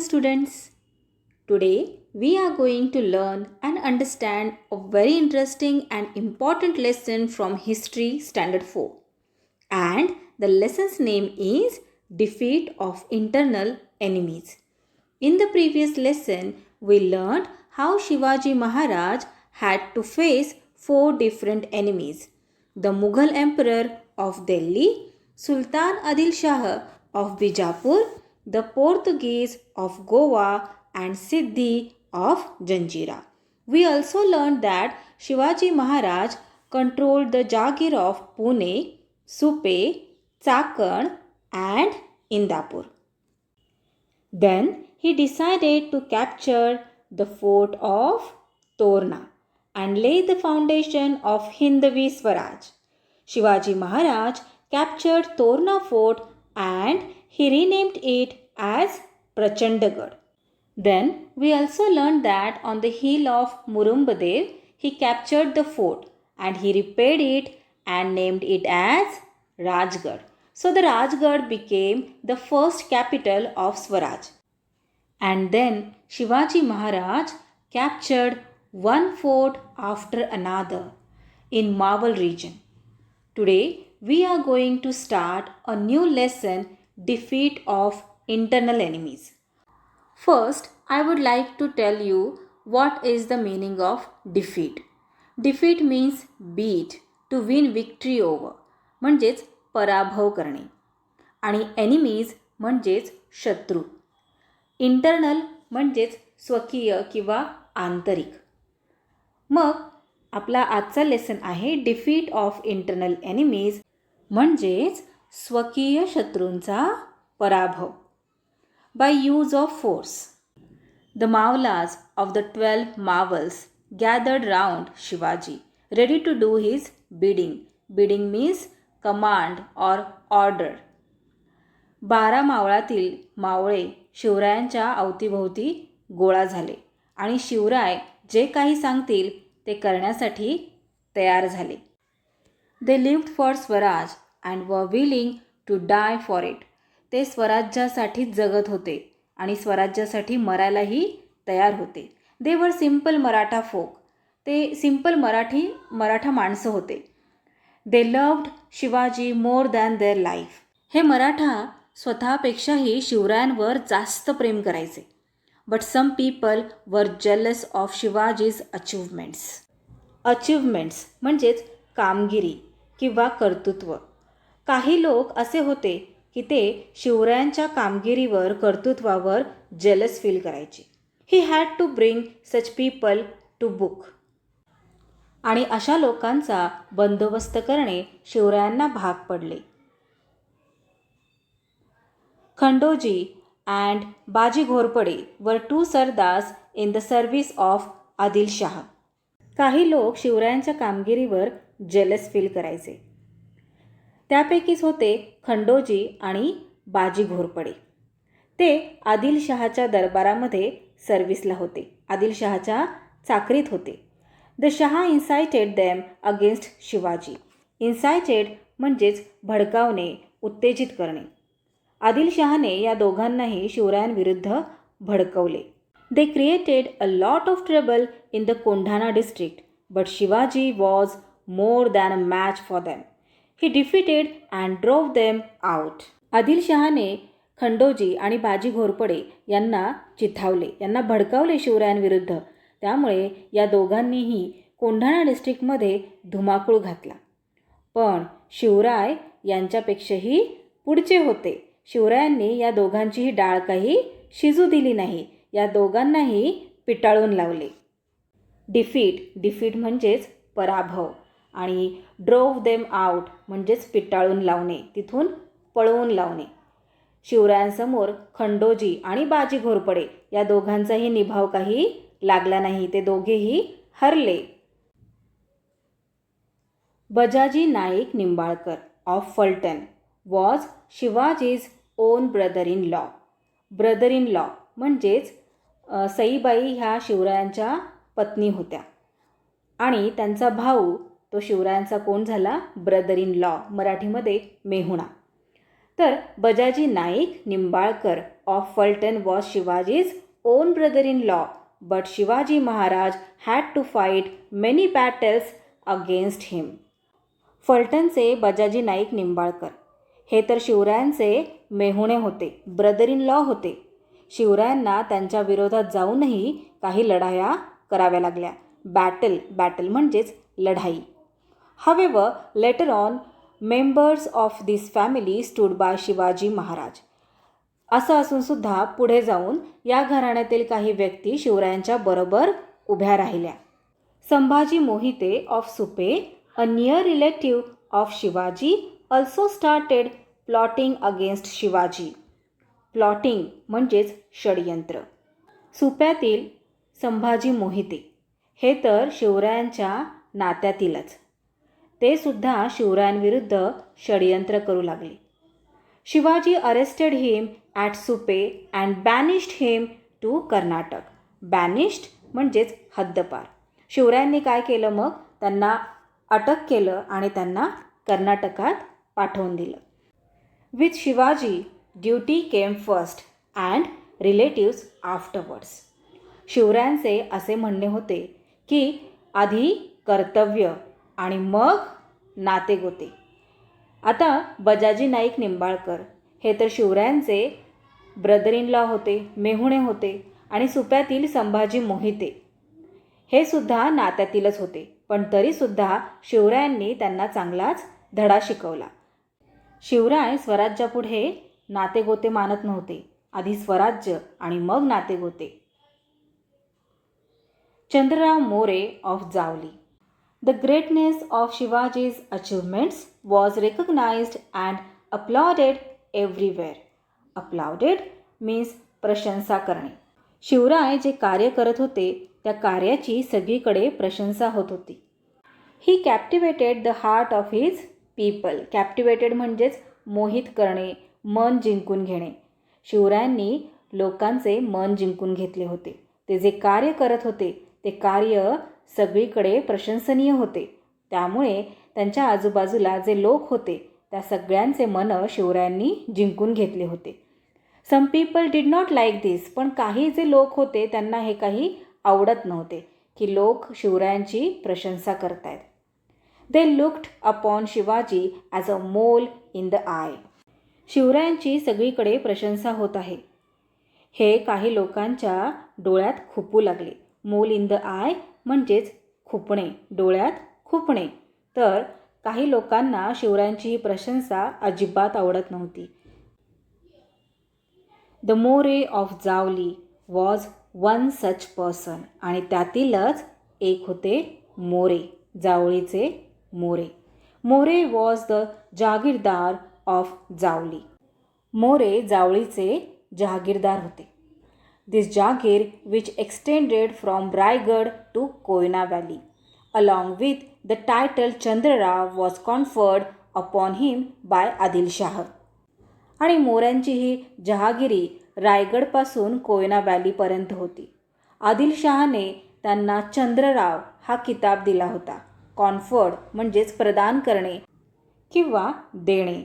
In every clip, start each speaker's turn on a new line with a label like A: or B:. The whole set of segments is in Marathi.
A: students. Today we are going to learn and understand a very interesting and important lesson from History Standard 4. And the lesson's name is Defeat of Internal Enemies. In the previous lesson, we learned how Shivaji Maharaj had to face four different enemies: the Mughal Emperor of Delhi, Sultan Adil Shah of Bijapur, the Portuguese of Goa, and Siddhi of Janjira. We also learned that Shivaji Maharaj controlled the Jagir of Pune, Supe, Chakan, and Indapur. Then he decided to capture the fort of Torna and lay the foundation of Hindvi Swaraj. Shivaji Maharaj captured Torna fort and he renamed it as Prachandagarh. Then we also learned that on the hill of Murumbadev he captured the fort and he repaired it and named it as Rajgarh. So the Rajgarh became the first capital of Swaraj. And then Shivaji Maharaj captured one fort after another in Mawal region. Today we are going to start a new lesson, Defeat of Internal Enemies. First, I would like to tell you what is the meaning of defeat. Defeat means beat, to win victory over, म्हणजेच पराभव करणे. आणि एनिमीज म्हणजेच शत्रू. इंटरनल म्हणजेच स्वकीय किंवा आंतरिक. मग आपला आजचा लेसन आहे डिफीट ऑफ इंटरनल एनिमीज म्हणजेच स्वकीय शत्रूंचा पराभव. By use of force. The Mawlas of the 12 Mawals gathered round Shivaji, ready to do his bidding. Bidding means command or order. 12 मावळातील मावळे शिवरायांच्या अवतीभोवती गोळा झाले आणि शिवराय जे काही सांगतील ते करण्यासाठी तयार झाले. They lived for Swaraj and were willing to die for it. ते स्वराज्यासाठी जगत होते आणि स्वराज्यासाठी मरायलाही तयार होते. They were simple Maratha folk. ते सिम्पल मराठा माणसं होते. They loved Shivaji more than their life. हे मराठा स्वतःपेक्षाही शिवरायांवर जास्त प्रेम करायचे. But some people were jealous of Shivaji's achievements. Achievements म्हणजेच कामगिरी किंवा कर्तृत्व. काही लोक असे होते की ते शिवरायांच्या कामगिरीवर कर्तृत्वावर जेलस फील करायचे. He had to bring such people to book. आणि अशा लोकांचा बंदोबस्त करणे शिवरायांना भाग पडले. खंडोजी अँड बाजी घोरपडे वर 2 sardars in the service of Adil Shah. काही लोक शिवरायांच्या कामगिरीवर जेलस फील करायचे. त्यापैकीच होते खंडोजी आणि बाजी घोरपडे. ते आदिलशहाच्या दरबारामध्ये सर्व्हिसला होते. आदिलशहाच्या चाकरीत होते. The Shah incited them against Shivaji. Incited म्हणजेच भडकावणे, उत्तेजित करणे. आदिलशहाने या दोघांनाही शिवरायांविरुद्ध भडकवले. They created a lot of trouble in the Kondhana district but Shivaji was more than a match for them. He defeated and drove them out. आदिलशहाने खंडोजी आणि बाजी घोरपडे यांना चिथावले, यांना भडकावले शिवरायांविरुद्ध. त्यामुळे या दोघांनीही कोंढाणा डिस्ट्रिक्टमध्ये धुमाकूळ घातला. पण शिवराय यांच्यापेक्षाही पुढचे होते. शिवरायांनी या दोघांचीही डाळ काही शिजू दिली नाही. या दोघांनाही पिटाळून लावले. डिफीट म्हणजेच पराभव आणि ड्रोव देम आउट म्हणजेच पिटाळून लावणे, तिथून पळवून लावणे. शिवरायांसमोर खंडोजी आणि बाजी घोरपडे या दोघांचाही निभाव काही लागला नाही. ते दोघेही हरले. Bajaji Naik Nimbalkar of Phaltan was Shivaji's own brother in law. Brother in law म्हणजेच सईबाई ह्या शिवरायांच्या पत्नी होत्या आणि त्यांचा भाऊ तो शिवरायांचा कोण झाला? ब्रदर इन लॉ, मराठीमध्ये मेहुणा. तर Bajaji Naik Nimbalkar of Phaltan was Shivaji's own brother in law, but Shivaji Maharaj had to fight many battles against him. फलटणचे बजाजी नाईक निंबाळकर हे तर शिवरायांचे मेहुणे होते, ब्रदर इन लॉ होते. शिवरायांना त्यांच्या विरोधात जाऊनही काही लढाया कराव्या लागल्या. बॅटल म्हणजेच लढाई. However, later on, members of this family stood by Shivaji Maharaj. असं असून सुद्धा पुढे जाऊन या घराण्यातील काही व्यक्ती शिवरायांच्या बरोबर उभ्या राहिल्या. Sambhaji Mohite of Supe, a near relative of Shivaji, also started plotting against Shivaji. Plotting म्हणजेच षडयंत्र. सुप्यातील संभाजी मोहिते हे तर शिवरायांच्या नात्यातीलच. ते सुद्धा शिवरायांविरुद्ध षडयंत्र करू लागले. Shivaji arrested him at Supe and banished him to Karnataka. Banished म्हणजेच हद्दपार. शिवरायांनी काय केलं मग? त्यांना अटक केलं आणि त्यांना कर्नाटकात पाठवून दिलं. With Shivaji duty came first and relatives afterwards. शिवरायांचे असे म्हणणे होते की आधी कर्तव्य आणि मग नातेगोते. आता बजाजी नाईक निंबाळकर हे तर शिवरायांचे ब्रदर इन लॉ होते, मेहुणे होते. आणि सुप्यातील संभाजी मोहिते हे सुद्धा नात्यातीलच होते. पण तरीसुद्धा शिवरायांनी त्यांना चांगलाच धडा शिकवला. शिवराय स्वराज्यापुढे नातेगोते मानत नव्हते. आधी स्वराज्य आणि मग नातेगोते. Chandrarao More of Javali. The greatness of Shivaji's achievements was recognized and applauded everywhere. Applauded means प्रशंसा करणे. शिवराय जे कार्य करत होते त्या कार्याची सगळीकडे प्रशंसा होत होती. He captivated the heart of his people. Captivated म्हणजेच मोहित करणे, मन जिंकून घेणे. शिवरायांनी लोकांचे मन जिंकून घेतले होते. ते जे कार्य करत होते ते कार्य सगळीकडे प्रशंसनीय होते. त्यामुळे त्यांच्या आजूबाजूला जे लोक होते त्या सगळ्यांचे मन शिवरायांनी जिंकून घेतले होते. Some people did not like this. पण काही जे लोक होते त्यांना हे काही आवडत नव्हते की लोक शिवरायांची प्रशंसा करतायत. They looked upon Shivaji as a मोल इन द आय. शिवरायांची सगळीकडे प्रशंसा होत आहे हे काही लोकांच्या डोळ्यात खुपू लागले. मोल इन द आय म्हणजेच खुपणे, डोळ्यात खुपणे. तर काही लोकांना शिवरायांची ही प्रशंसा अजिबात आवडत नव्हती. The More of Jawali was one such person. आणि त्यातीलच एक होते मोरे, जावळीचे More. More was the jagirdar of Javli. More जावळीचे जहागीरदार होते. This Jagir, which extended from Raigad to Koyna Valley, along with the title Chandrarao, was conferred upon him by Adil Shah. आणि मोऱ्यांची ही जहागिरी रायगडपासून कोयना व्हॅलीपर्यंत होती. आदिल शहाने त्यांना चंद्रराव हा किताब दिला होता. कॉन्फर्ड म्हणजेच प्रदान करणे किंवा देणे.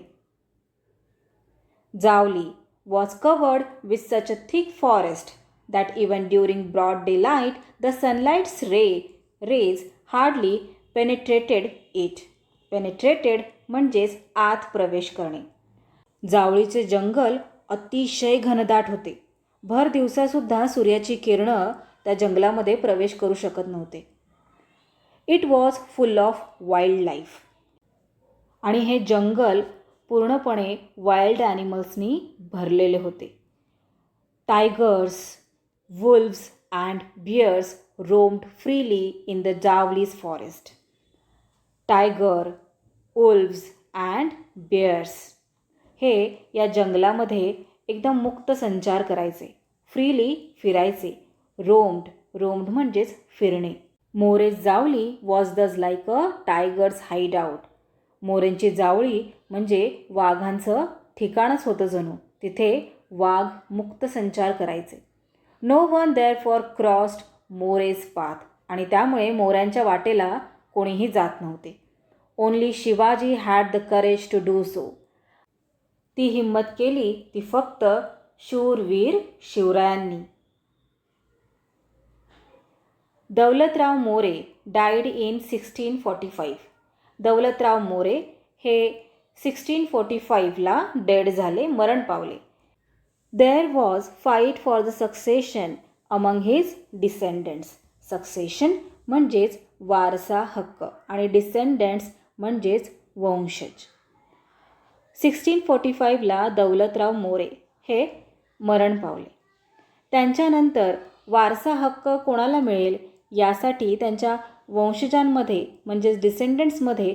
A: Jawali was covered with such a thick forest that even during broad daylight the sunlight's rays hardly penetrated it. Penetrated म्हणजेच आत प्रवेश करणे. जावळीचे जंगल अतिशय घनदाट होते. भर दिवसासुद्धा सूर्याची किरणं त्या जंगलामध्ये प्रवेश करू शकत नव्हते. It was full of wildlife. आणि हे जंगल पूर्णपणे वाईल्ड ॲनिमल्सनी भरलेले होते. Tigers, wolves and bears roamed freely in the Javali's forest. Tiger, wolves and bears हे या जंगलामध्ये एकदम मुक्त संचार करायचे, फ्रीली फिरायचे. रोम्ड म्हणजेच फिरणे. More's Javali was thus like a tiger's hideout. मोरेंची जावळी म्हणजे वाघांचं ठिकाणच होतं जणू. तिथे वाघ मुक्त संचार करायचे. No one therefore crossed More's path. आणि त्यामुळे मोऱ्यांच्या वाटेला कोणीही जात नव्हते. Only Shivaji had the courage to do so. ती हिंमत केली ती फक्त शूरवीर शिवरायांनी. Daulatrao More died in 1645. दौलतराव मोरे हे 1645ला डेड झाले, मरण पावले. There was fight for the succession among his descendants. Succession म्हणजेच वारसा हक्क आणि डिसेंडंट्स म्हणजेच वंशज. 1645ला दौलतराव मोरे हे मरण पावले. त्यांच्यानंतर वारसा हक्क कोणाला मिळेल यासाठी त्यांच्या वंशजांमध्ये म्हणजेच डिसेंडंट्समध्ये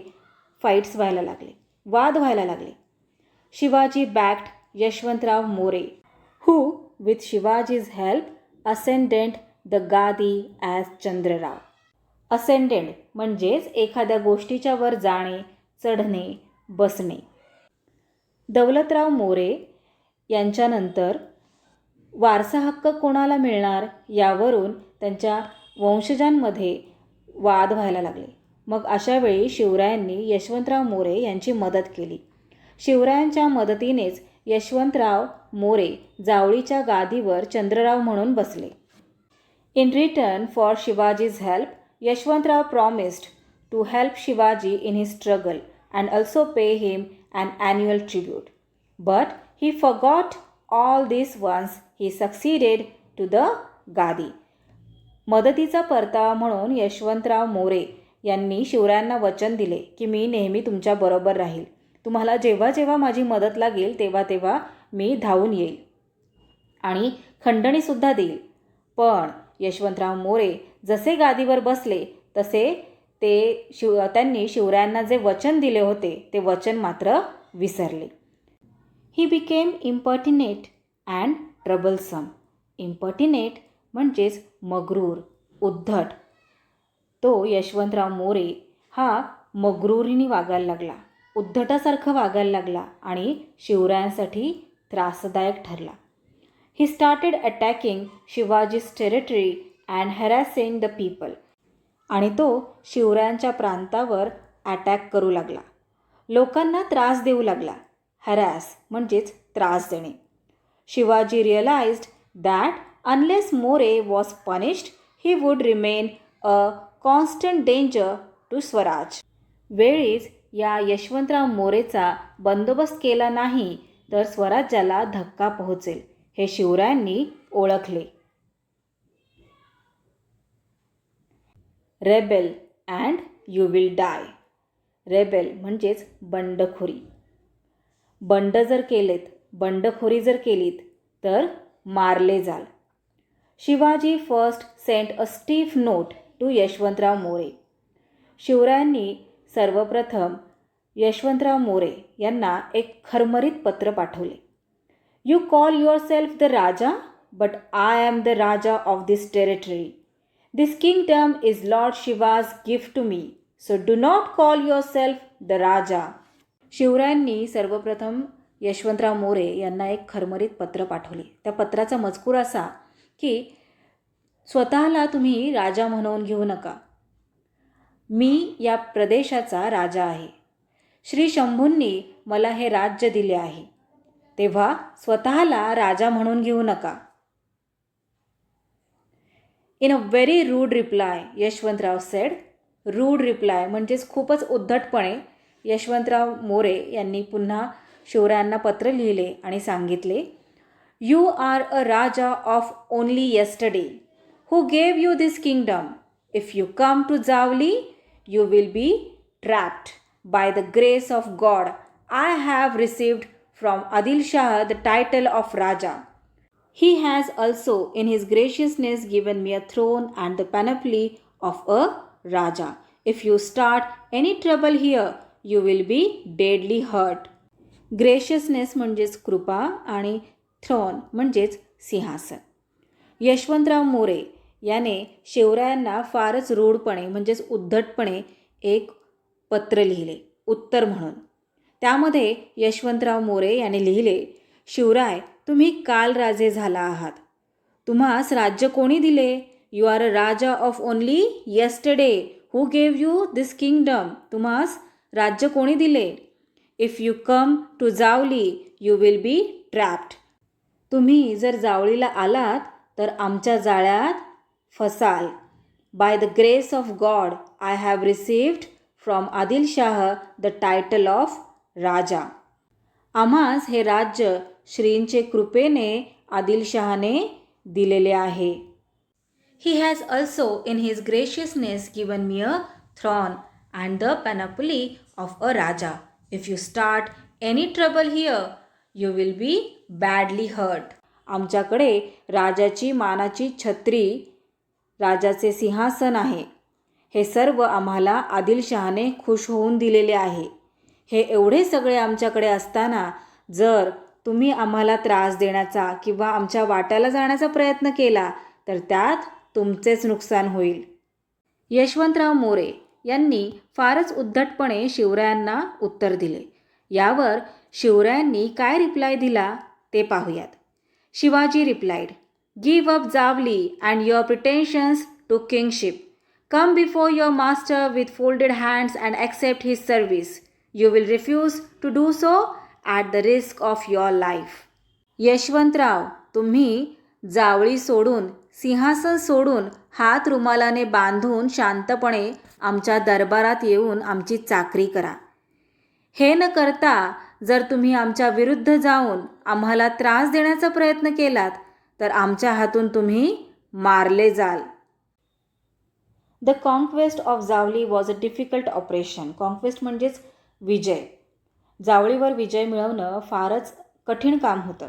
A: फाईट्स व्हायला लागले, वाद व्हायला लागले. Shivaji backed Yashwantrao More who with Shivaji's help ascended the गादी as चंद्रराव. असेंडेड म्हणजेच एखाद्या गोष्टीच्या वर जाणे, चढणे, बसणे. दौलतराव मोरे यांच्यानंतर वारसा हक्क कोणाला मिळणार यावरून त्यांच्या वंशजांमध्ये वाद व्हायला लागले. मग अशावेळी शिवरायांनी यशवंतराव मोरे यांची मदत केली. शिवरायांच्या मदतीनेच यशवंतराव मोरे जावळीच्या गादीवर चंद्रराव म्हणून बसले. In return for Shivaji's help, Yashwantrao promised to help Shivaji in his struggle and also pay him an annual tribute. But he forgot all this once he succeeded to the गादी. मदतीचा परतावा म्हणून यशवंतराव मोरे यांनी शिवरायांना वचन दिले की मी नेहमी तुमच्याबरोबर राहील. तुम्हाला जेव्हा जेव्हा माझी मदत लागेल तेव्हा तेव्हा मी धावून येईल आणि खंडणीसुद्धा देईल. पण यशवंतराव मोरे जसे गादीवर बसले तसे त्यांनी शिवरायांना जे वचन दिले होते ते वचन मात्र विसरले. He became impertinent and troublesome. Impertinent म्हणजेच मगरूर, उद्धट. तो यशवंतराव मोरे हा मगरूरीने वागायला लागला, उद्धटासारखं वागायला लागला आणि शिवरायांसाठी त्रासदायक ठरला. He started attacking Shivaji's territory and harassing the people. आणि तो शिवरायांच्या प्रांतावर अटॅक करू लागला, लोकांना त्रास देऊ लागला. हॅरॅस म्हणजेच त्रास देणे. Shivaji realised that unless More was punished he would remain a constant danger to Swaraj. वेळीच या यशवंतराव मोरेचा बंदोबस्त केला नाही तर स्वराज्याला धक्का पोहोचेल हे शिवरायांनी ओळखले. Rebel and you will die. Rebel म्हणजेच बंडखोरी. बंड जर केलेत, बंडखोरी जर केलीत तर मारले जाल. Shivaji first sent a stiff note to Yashwantrao More. शिवरायांनी सर्वप्रथम यशवंतराव मोरे यांना एक खरमरीत पत्र पाठवले. You call yourself the raja, but I am the raja of this territory. This kingdom is Lord Shiva's gift to me, so do not call yourself the Raja. शिवरायांनी सर्वप्रथम यशवंतराव मोरे यांना एक खरमरीत पत्र पाठवले. त्या पत्राचा मजकूर असा की स्वतःला तुम्ही राजा म्हणून घेऊ नका. मी या प्रदेशाचा राजा आहे. श्री शंभूंनी मला हे राज्य दिले आहे, तेव्हा स्वतःला राजा म्हणून घेऊ नका. In a very rude reply Yashwantrao said. Rude reply म्हणजेच खूपच उद्धटपणे यशवंतराव मोरे यांनी पुन्हा शिवरायांना पत्र लिहिले आणि सांगितले, you are a raja of only yesterday who gave you this kingdom. If you come to Jawali you will be trapped. By the grace of God I have received from Adilshah the title of raja. He has also in his graciousness given me a throne and the panoply of a Raja. If you start any trouble here, you will be deadly hurt. Graciousness म्हणजेच कृपा आणि throne म्हणजेच सिंहासन. यशवंतराव मोरे याने शिवरायांना फारच रूढपणे म्हणजेच उद्धटपणे एक पत्र लिहिले उत्तर म्हणून. त्यामध्ये यशवंतराव मोरे याने लिहिले, शिवराय तुम्ही काल राजे झाला आहात. तुम्हास राज्य कोणी दिले? You are a raja of only yesterday who gave you this kingdom. तुम्हास राज्य कोणी दिले? If you come to Jawali you will be trapped. तुम्ही जर जावळीला आलात तर आमच्या जाळ्यात फसाल. By the grace of God I have received from Adilshah the title of raja. आम्हास हे राज्य श्रींचे कृपेने आदिलशहाने दिलेले आहे. He has also in his graciousness given me a throne and the panoply of a Raja. If you start any trouble here, you will be badly hurt. आमच्याकडे राजाची मानाची छत्री, राजाचे सिंहासन आहे. हे सर्व आम्हाला आदिलशहाने खुश होऊन दिलेले आहे. हे एवढे सगळे आमच्याकडे असताना जर तुम्ही आम्हाला त्रास देण्याचा किंवा आमच्या वाट्याला जाण्याचा प्रयत्न केला तर त्यात तुमचेच नुकसान होईल. यशवंतराव मोरे यांनी फारच उद्धटपणे शिवरायांना उत्तर दिले. यावर शिवरायांनी काय रिप्लाय दिला ते पाहूयात. Shivaji replied, give up Javali and your pretensions to kingship. Come before your master with folded hands and accept his service. You will refuse to do so at the risk of your life. Yashwantrao, तुम्ही जावळी सोडून, सिंहासन सोडून, हात रुमालाने बांधून शांतपणे आमच्या दरबारात येऊन आमची चाकरी करा. हे न करता जर तुम्ही आमच्या विरुद्ध जाऊन आम्हाला त्रास देण्याचा प्रयत्न केलात तर आमच्या हातून तुम्ही मारले जाल. The conquest of Jawali was a difficult operation. Conquest म्हणजेच विजय. जावळीवर विजय मिळवणं फारच कठीण काम होतं.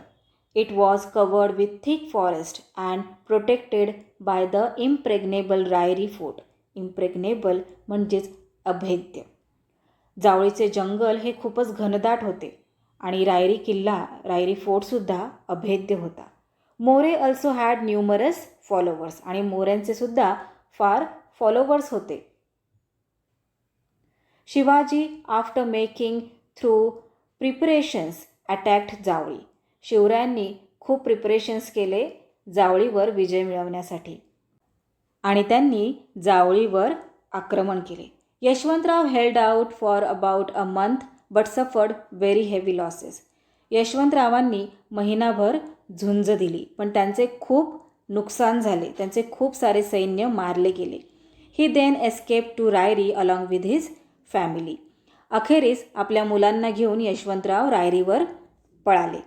A: It was covered with thick forest and protected by the impregnable Rairi fort. Impregnable म्हणजेच अभेद्य. जावळीचे जंगल हे खूपच घनदाट होते आणि रायरी फोर्टसुद्धा अभेद्य होता. More also had numerous followers. आणि मोऱ्यांचे सुद्धा फार फॉलोवर्स होते. Shivaji after making thorough preparations attacked Jawali. शिवरायांनी खूप प्रिपरेशन्स केले जावळीवर विजय मिळवण्यासाठी आणि त्यांनी जावळीवर आक्रमण केले. Yashwantrao held out for about a month but suffered very heavy losses. यशवंतरावांनी महिनाभर झुंज दिली पण त्यांचे खूप नुकसान झाले. त्यांचे खूप सारे सैन्य मारले गेले. He then escape to Rairi along with his family. अखेरीस आपल्या मुलांना घेऊन यशवंतराव रायरीवर पळाले.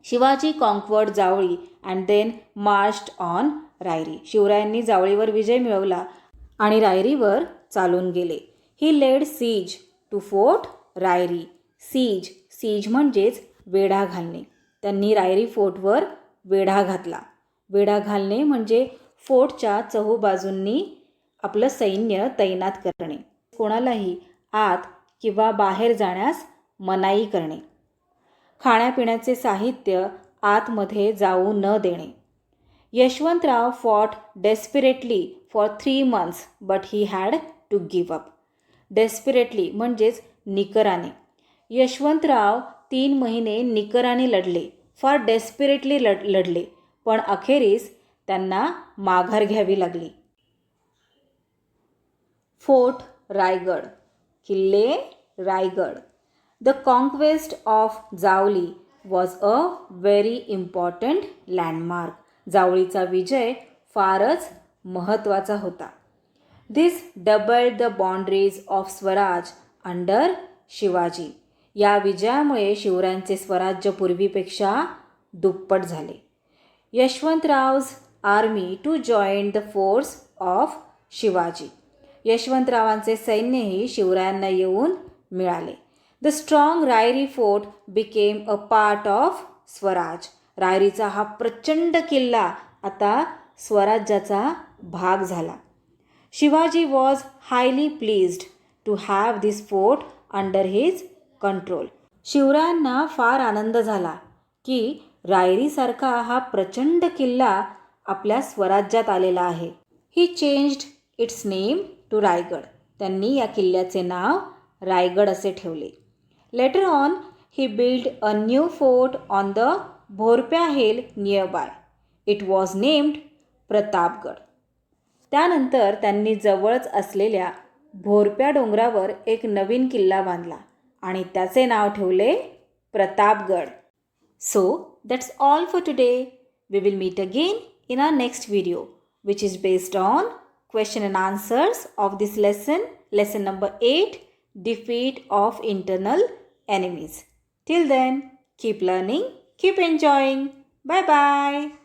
A: Shivaji conquered Javali and then marched on Rairi. शिवरायांनी जावळीवर विजय मिळवला आणि रायरीवर चालून गेले. He laid siege to fort Rairi. Siege म्हणजेच वेढा घालणे. त्यांनी रायरी फोर्टवर वेढा घातला. वेढा घालणे म्हणजे फोर्टच्या चहूबाजूंनी आपलं सैन्य तैनात करणे. कोणालाही आत किंवा बाहेर जाण्यास मनाई करणे. खाण्यापिण्याचे साहित्य आतमध्ये जाऊ न देणे. Yashwantrao fought desperately for 3 months but he had to give up. Desperately म्हणजेच निकराने. यशवंतराव 3 महिने निकराने लढले. फार डेस्पिरेटली लढले पण अखेरीस त्यांना माघार घ्यावी लागली. फोर्ट रायगड. किल्ले Raigad. The conquest of Jawali was a very important landmark. जावळीचा विजय फारच महत्त्वाचा होता. This doubled the boundaries of Swaraj under Shivaji. या विजयामुळे शिवरायांचे स्वराज्य पूर्वीपेक्षा दुप्पट झाले. यशवंतराव's army to join the force of Shivaji. यशवंतरावांचे सैन्यही शिवरायांना येऊन मिळाले. The strong Rairi fort became a part of swaraj. रायरीचा हा प्रचंड किल्ला आता स्वराज्याचा भाग झाला. Shivaji was highly pleased to have this fort under his control. शिवरायांना फार आनंद झाला की रायरीसारखा हा प्रचंड किल्ला आपल्या स्वराज्यात आलेला आहे. He changed its name to Raigad. त्यांनी या किल्ल्याचे नाव रायगड असे ठेवले. Later on he build a new fort on the Bhorapya hill nearby. It was named Pratapgad. त्यानंतर त्यांनी जवळच असलेल्या भोरप्या डोंगरावर एक नवीन किल्ला बांधला आणि त्याचे नाव ठेवले Pratapgad. So that's all for today. We will meet again in our next video, which is based on question and answers of this lesson number 8, defeat of internal enemies. Till then, keep learning, keep enjoying. Bye bye.